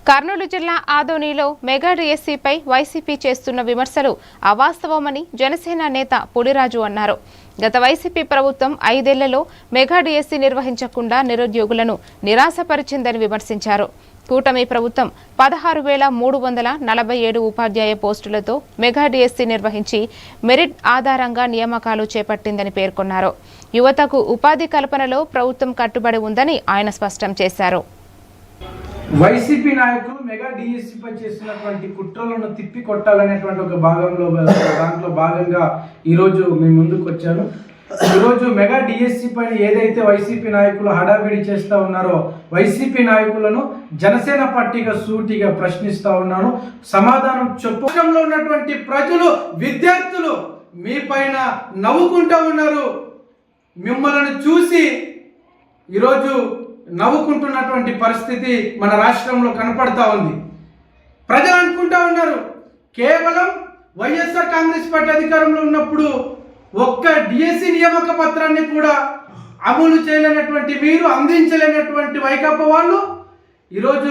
కర్నూలు జిల్లా ఆదోనిలో mega డిఎస్సీపై YCP చేస్తున్న విమర్శలు అవాస్తవమని జనసేన నేత పులిరాజు అన్నారు. గత వైసీపీ ప్రభుత్వం 5 ఏళ్లలో మెగా డిఎస్సీ నిర్వహించకుండా నిరుద్యోగులను నిరాశపరిచిందని విమర్శించారు. కూటమి ప్రభుత్వం 16,347 ఉపాధ్యాయ పోస్టులతో మెగా డిఎస్సీ నిర్వహించి మెరిట్ ఆధారంగా నియామకాలు చేపట్టిందని పేర్కొన్నారు. యువతకు ఉపాధి కల్పనలో ప్రభుత్వం కట్టుబడి ఉందని ఆయన స్పష్టం చేశారు. వైసీపీ నాయకులు మెగా డిఎస్సీపై చేసినటువంటి కుట్రలను తిప్పి కొట్టాలనేటువంటి ఒక దాంట్లో భాగంగా ఈరోజు మీ ముందుకు వచ్చాను. ఈరోజు మెగా డిఎస్సీ పైన ఏదైతే వైసీపీ నాయకులు హడావిడి చేస్తూ ఉన్నారో వైసీపీ నాయకులను జనసేన పార్టీగా సూటిగా ప్రశ్నిస్తూ ఉన్నాను. సమాధానం చెప్పడంలో ఉన్నటువంటి ప్రజలు, విద్యార్థులు మీ పైన నవ్వుకుంటూ ఉన్నారు. మిమ్మల్ని చూసి ఈరోజు నవ్వుకుంటున్నటువంటి పరిస్థితి మన రాష్ట్రంలో కనపడతా ఉంది. ప్రజలు అనుకుంటా ఉన్నారు కేవలం వైఎస్ఆర్ కాంగ్రెస్ పార్టీ అధికారంలో ఉన్నప్పుడు ఒక్క డిఎస్సీ నియామక పత్రాన్ని కూడా అమలు చేయలేనటువంటి మీరు, అందించలేనటువంటి వైకాపా వాళ్ళు ఈరోజు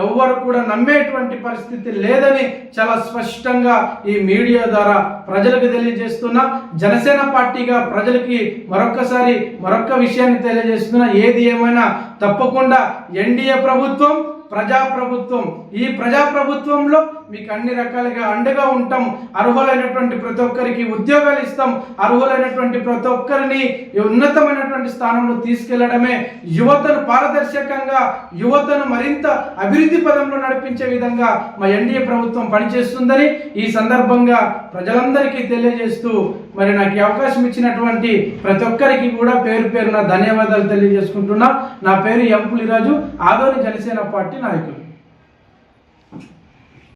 ఎవ్వరు కూడా నమ్మేటువంటి పరిస్థితి లేదని చాలా స్పష్టంగా ఈ మీడియా ద్వారా ప్రజలకు తెలియజేస్తున్నా. జనసేన పార్టీగా ప్రజలకి మరొక్క విషయాన్ని తెలియజేస్తున్నా. ఏది ఏమైనా తప్పకుండా ఎన్డీఏ ప్రభుత్వం ప్రజాప్రభుత్వం, ఈ ప్రజాప్రభుత్వంలో మీకు అన్ని రకాలుగా అండగా ఉంటాం. అర్హులైనటువంటి ప్రతి ఒక్కరికి ఉద్యోగాలు ఇస్తాం. అర్హులైనటువంటి ప్రతి ఒక్కరిని ఉన్నతమైనటువంటి స్థానంలో తీసుకెళ్లడమే యువతను పారదర్శకంగా, యువతను మరింత అభివృద్ధి పదంలో నడిపించే విధంగా మా ఎన్డీఏ ప్రభుత్వం పనిచేస్తుందని ఈ సందర్భంగా ప్రజలందరికీ తెలియజేస్తూ మరి నాకు ఈ అవకాశం ఇచ్చినటువంటి ప్రతి ఒక్కరికి కూడా పేరు పేరున ధన్యవాదాలు తెలియజేసుకుంటున్నా. నా పేరు ఎం పులిరాజు, ఆదోని జనసేన పార్టీ నాయకులు.